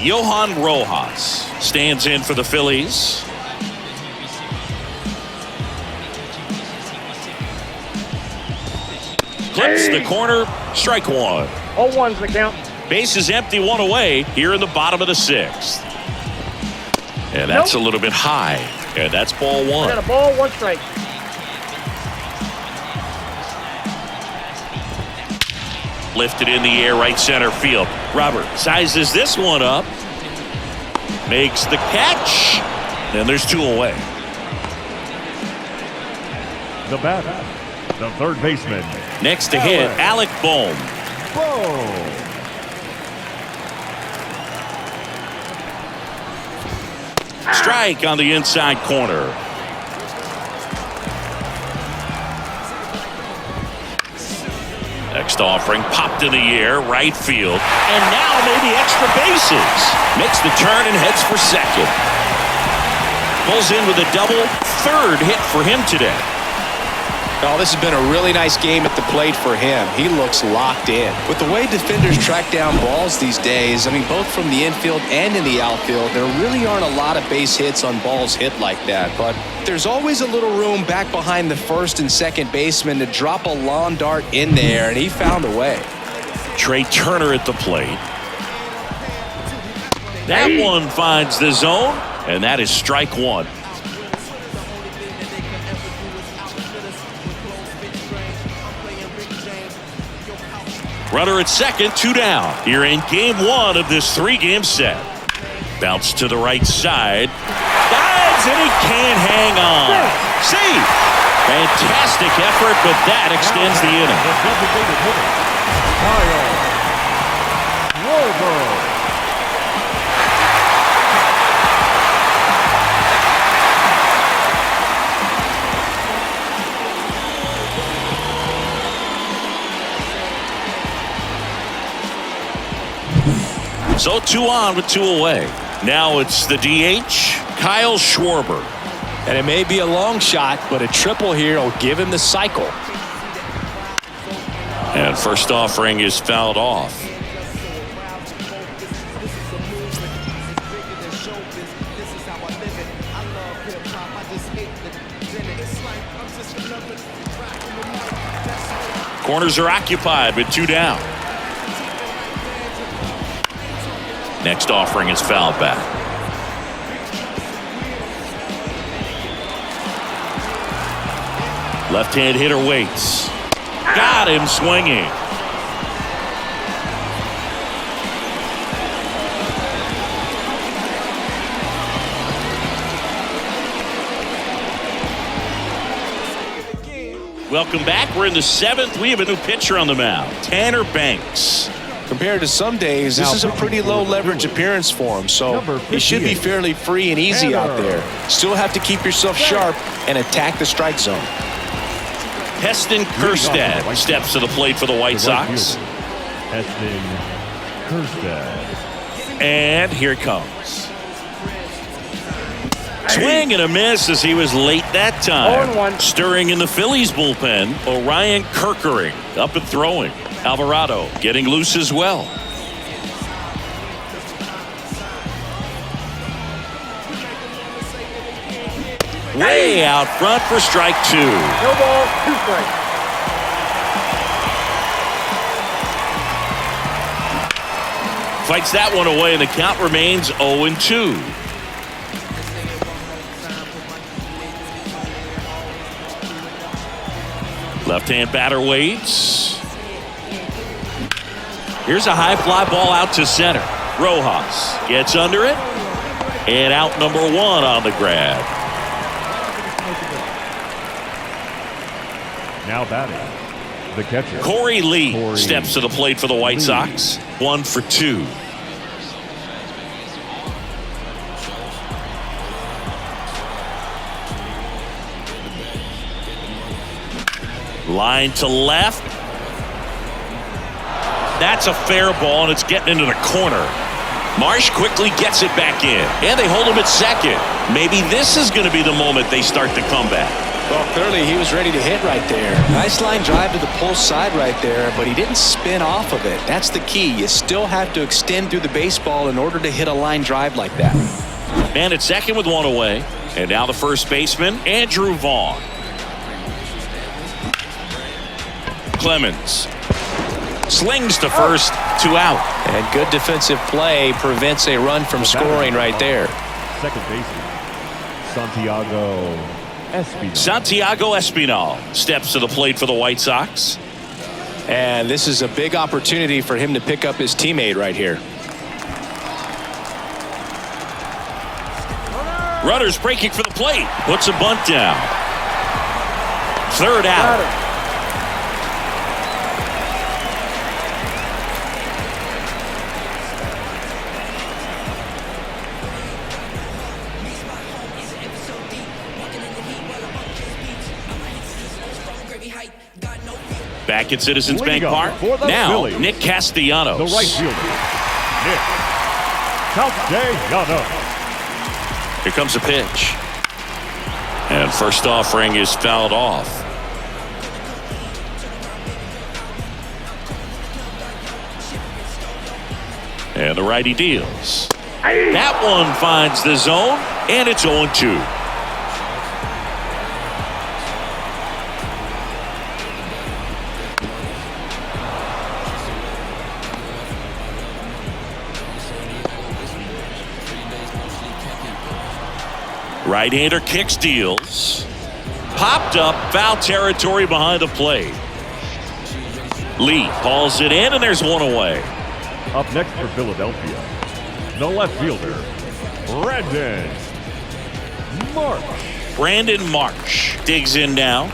Johan Rojas stands in for the Phillies. Clips the corner, strike 1. 0-1's the count. Base is empty, 1 away here in the bottom of the 6th. And that's a little bit high. And that's ball 1. I got a ball, 1 strike. Lifted in the air, right center field. Robert sizes this one up. Makes the catch. And there's 2 away. The batter, the third baseman. Next to hit, Alec Bohm. Strike on the inside corner. Next offering popped in the air, right field. And now maybe extra bases. Makes the turn and heads for second. Pulls in with a double, 3rd hit for him today. Oh, this has been a really nice game at the plate for him. He looks locked in. With the way defenders track down balls these days, I mean, both from the infield and in the outfield, there really aren't a lot of base hits on balls hit like that. But there's always a little room back behind the first and second baseman to drop a lawn dart in there, and he found a way. Trey Turner at the plate. That one finds the zone, and that is strike 1. Runner at second, 2 down. Here in game 1 of this 3-game set. Bounce to the right side. Dives, and he can't hang on. See, fantastic effort, but that extends the inning. So 2 on with 2 away. Now it's the DH, Kyle Schwarber. And it may be a long shot, but a triple here will give him the cycle. And first offering is fouled off. Corners are occupied with 2 down. Next offering is fouled back. Left-hand hitter waits. Got him swinging. Welcome back. We're in the 7th. We have a new pitcher on the mound, Tanner Banks. Compared to some days, this is a pretty low leverage appearance for him, so he should be fairly free and easy out there. Still have to keep yourself sharp and attack the strike zone. Heston Kjerstad steps to the plate for the White Sox. Heston Kjerstad. And here it comes. Swing and a miss as he was late that time. 0-1. Stirring in the Phillies bullpen, Orion Kerkering up and throwing. Alvarado getting loose as well. Way out front for strike 2. No ball, 2 strikes. Fights that one away, and the count remains 0-2. Left-hand batter waits. Here's a high fly ball out to center. Rojas gets under it. And out number 1 on the grab. Now batting, the catcher. Corey Lee steps to the plate for the White Sox. 1 for 2. Line to left. That's a fair ball, and it's getting into the corner. Marsh quickly gets it back in, and they hold him at second. Maybe this is going to be the moment they start the comeback. Well, clearly he was ready to hit right there. Nice line drive to the pull side right there, but he didn't spin off of it. That's the key. You still have to extend through the baseball in order to hit a line drive like that. Man at second with 1 away. And now the first baseman, Andrew Vaughn. Clemens slings to first, 2 out. And good defensive play prevents a run from scoring right there. Second baseman, Santiago Espinal. Santiago Espinal steps to the plate for the White Sox. And this is a big opportunity for him to pick up his teammate right here. Runners breaking for the plate. Puts a bunt down. 3rd out. Back at Citizens Bank Park. Now, Phillies, Nick Castellanos. the right fielder, Nick Castellanos. Here comes the pitch. And first offering is fouled off. And the righty deals. That one finds the zone, and it's 0-2. Right-hander kicks, deals. Popped up, foul territory behind the plate. Lee hauls it in, and there's 1 away. Up next for Philadelphia, the left fielder, Brandon Marsh digs in now.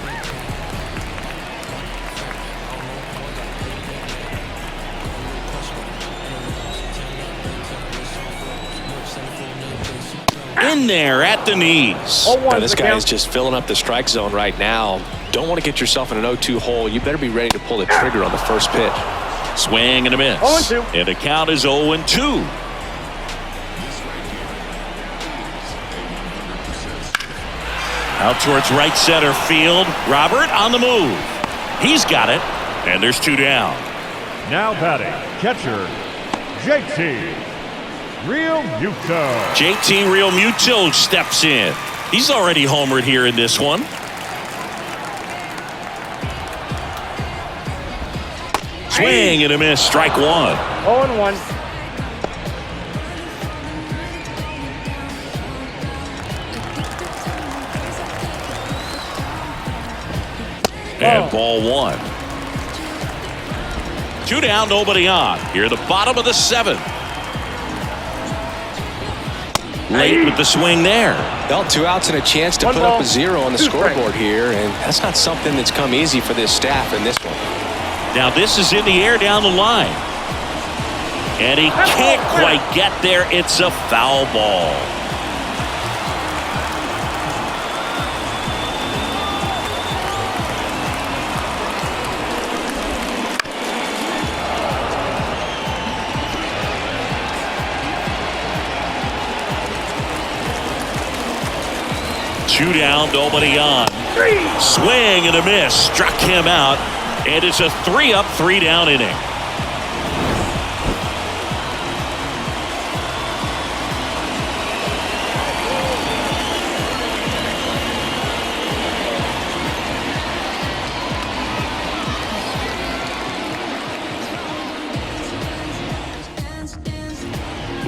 In there at the knees. Now, this guy is just filling up the strike zone right now. Don't want to get yourself in an 0-2 hole. You better be ready to pull the trigger on the first pitch. Swing and a miss. 0-2. And the count is 0-2. Out towards right center field. Robert on the move. He's got it. And there's 2 down. Now batting, catcher, JT Realmuto. JT Realmuto steps in. He's already homered here in this one. Swing and a miss. Strike 1. 0-1. And ball 1. 2 down, nobody on. Here at the bottom of the 7th. Late with the swing there. Well, 2 outs and a chance to put up a 0 on the scoreboard here, and that's not something that's come easy for this staff in this one. Now this is in the air down the line. And he can't quite get there. It's a foul ball. Two down, nobody on. Swing and a miss. Struck him out. And it's a 3-up, 3-down inning.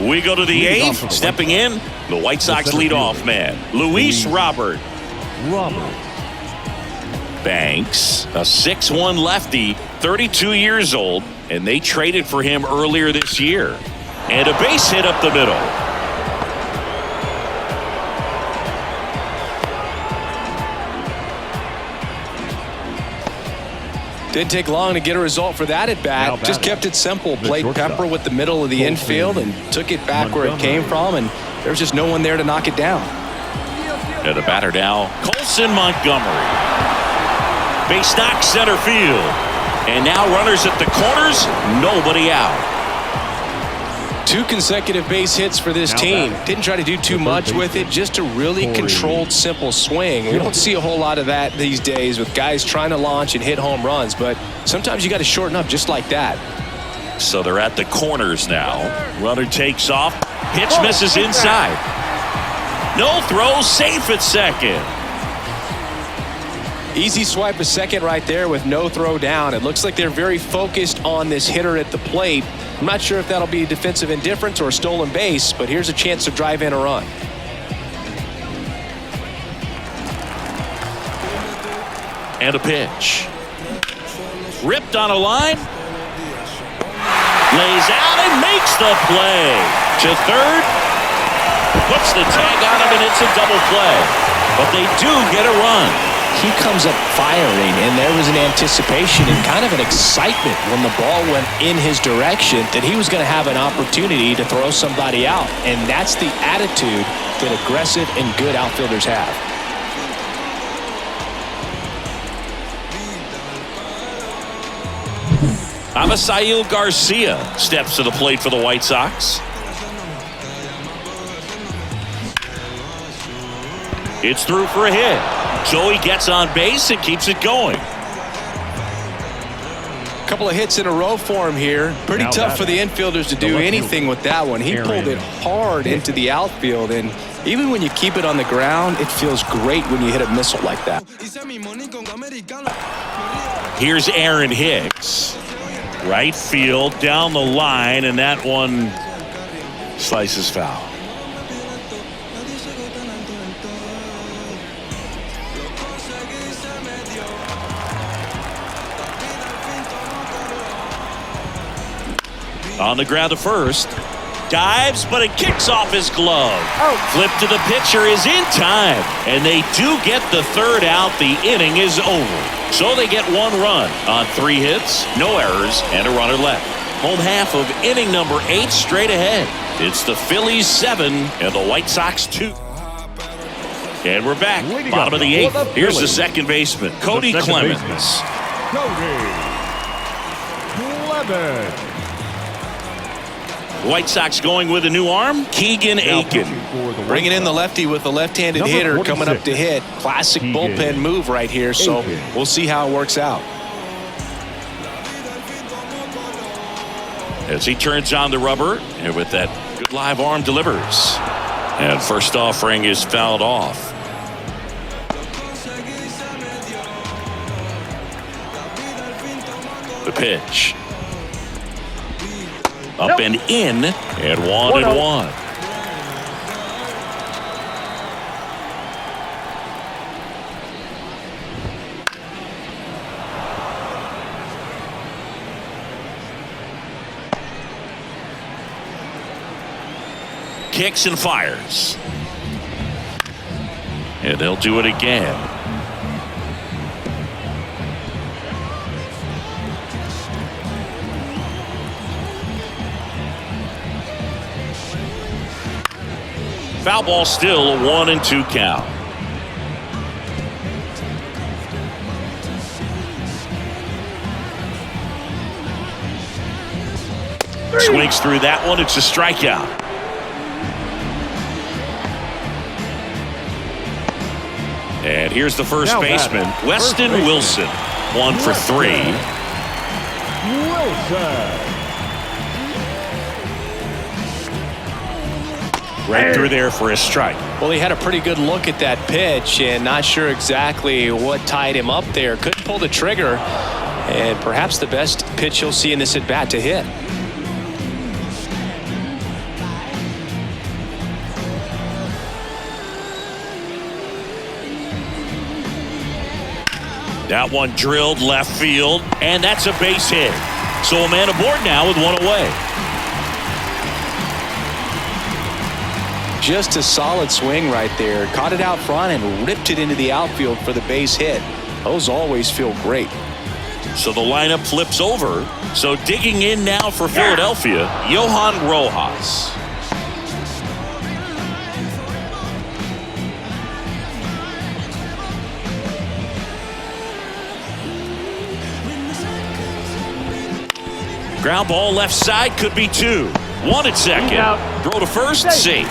We go to the 8th. Stepping in, the White Sox leadoff man, Luis Robert. Banks, a 6'1 lefty, 32 years old, and they traded for him earlier this year. And a base hit up the middle. Didn't take long to get a result for that at bat. Just kept it simple. Played pepper with the middle of the infield and took it back where it came from, and there's just no one there to knock it down. And the batter now, Colson Montgomery. Base knock center field. And now runners at the corners, nobody out. 2 consecutive base hits for this team. Didn't try to do too much with it, just a really controlled, simple swing. We don't see a whole lot of that these days with guys trying to launch and hit home runs, but sometimes you got to shorten up just like that. So they're at the corners now. Runner takes off. Pitch misses inside. No throw, safe at second. Easy swipe a second right there with no throw down. It looks like they're very focused on this hitter at the plate. I'm not sure if that'll be defensive indifference or a stolen base, but here's a chance to drive in a run. And a pitch. Ripped on a line. Lays out and makes the play. To third. Puts the tag on him, and it's a double play. But they do get a run. He comes up firing, and there was an anticipation and kind of an excitement when the ball went in his direction that he was going to have an opportunity to throw somebody out. And that's the attitude that aggressive and good outfielders have. Avisail Garcia steps to the plate for the White Sox. It's through for a hit. So he gets on base and keeps it going. A couple of hits in a row for him here. Pretty tough for the infielders to do anything with that one. He pulled it hard into the outfield, and even when you keep it on the ground, it feels great when you hit a missile like that. Here's Aaron Hicks. Right field, down the line, and that one slices foul. On the ground to first. Dives, but it kicks off his glove. Flip to the pitcher is in time. And they do get the third out. The inning is over. So they get 1 run on 3 hits, no errors, and a runner left. Home half of inning number 8 straight ahead. It's the Phillies 7 and the White Sox 2. And we're back. Bottom of the 8th. Here's the second baseman, Cody Clemens. White Sox going with a new arm, Keegan Aiken. Bringing in the lefty with the left-handed Number hitter 46. coming up to hit. Classic Keegan bullpen move right here, so Aiken. we'll see how it works out. As he turns on the rubber, and with that good live arm delivers. And first offering is fouled off. The pitch. Up and in, and 1-1. Kicks and fires. And they'll do it again. Foul ball, still a 1-2 count. Swings through that one. It's a strikeout. And here's the first Now baseman, batting, Weston first baseman. Wilson. 1 for 3. Wilson. Right through there for a strike. Well, he had a pretty good look at that pitch and not sure exactly what tied him up there. Couldn't pull the trigger, and perhaps the best pitch you'll see in this at bat to hit. That one drilled left field, and that's a base hit. So a man aboard now with one away. Just a solid swing right there. Caught it out front and ripped it into the outfield for the base hit. Those always feel great. So the lineup flips over. So digging in now for Philadelphia, Johan Rojas. Ground ball left side, could be 2. 1 at second. Throw to first, safe.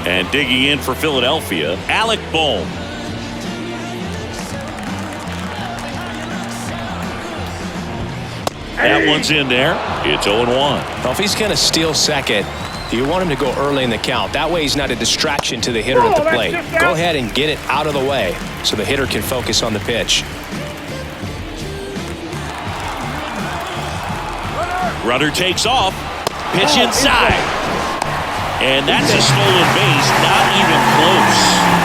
And digging in for Philadelphia, Alec Bohm. That one's in there. It's 0-1. Well, if he's going to steal second, you want him to go early in the count. That way he's not a distraction to the hitter at the plate. Go ahead and get it out of the way so the hitter can focus on the pitch. Runner takes off. Pitch inside. And that's a stolen base, not even close.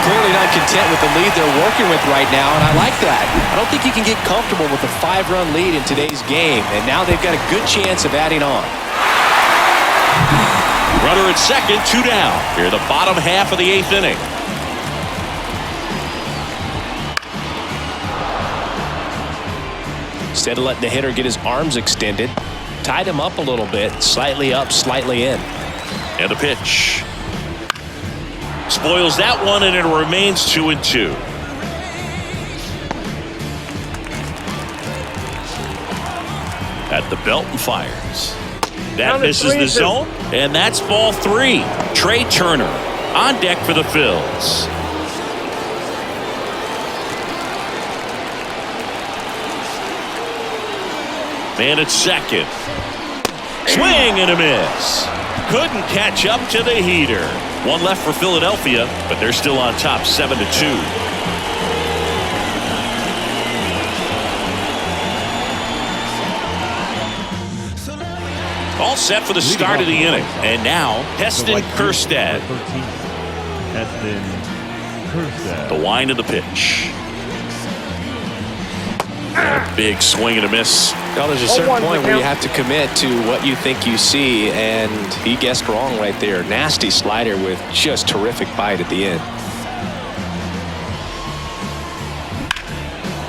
Clearly not content with the lead they're working with right now, and I like that. I don't think you can get comfortable with a 5-run lead in today's game, and now they've got a good chance of adding on. Runner at second, 2 down. Here the bottom half of the 8th inning. Instead of letting the hitter get his arms extended, tied him up a little bit, slightly up, slightly in. And the pitch. Spoils that one, and it remains 2-2. At the belt and fires. That misses the zone, and that's ball 3. Trey Turner on deck for the Phillies. Man at second. Swing and a miss. Couldn't catch up to the heater. 1 left for Philadelphia, but they're still on top, 7-2. All set for the start of the inning. And now, Heston Kjerstad. Heston Kjerstad. The wind of the pitch. A big swing and a miss. Well, there's a certain point where you have to commit to what you think you see, and he guessed wrong right there. Nasty slider with just terrific bite at the end.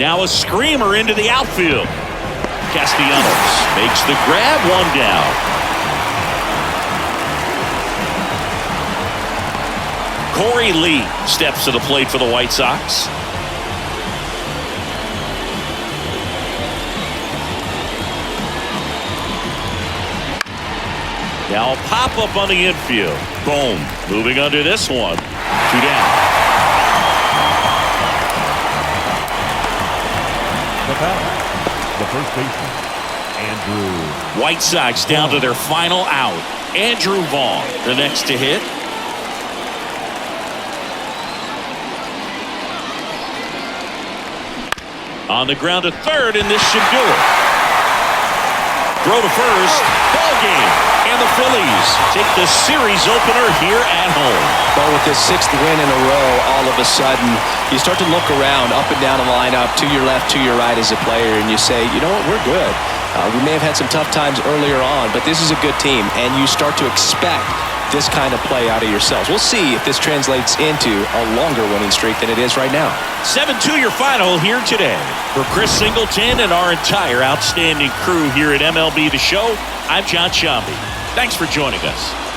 Now a screamer into the outfield. Castellanos makes the grab, 1 down. Corey Lee steps to the plate for the White Sox. Now a pop-up on the infield. Boom. Moving under this one. 2 down. The batter, the first baseman, Andrew. White Sox down to their final out. Andrew Vaughn, the next to hit. On the ground to third, and this should do it. Throw to first. Ball game. And the Phillies take the series opener here at home. But with this 6th win in a row, all of a sudden, you start to look around up and down the lineup, to your left, to your right as a player, and you say, you know what, we're good. We may have had some tough times earlier on, but this is a good team, and you start to expect this kind of play out of yourselves. We'll see if this translates into a longer winning streak than it is right now. 7-2 your final here today. For Chris Singleton and our entire outstanding crew here at MLB The Show, I'm John Shambi. Thanks for joining us.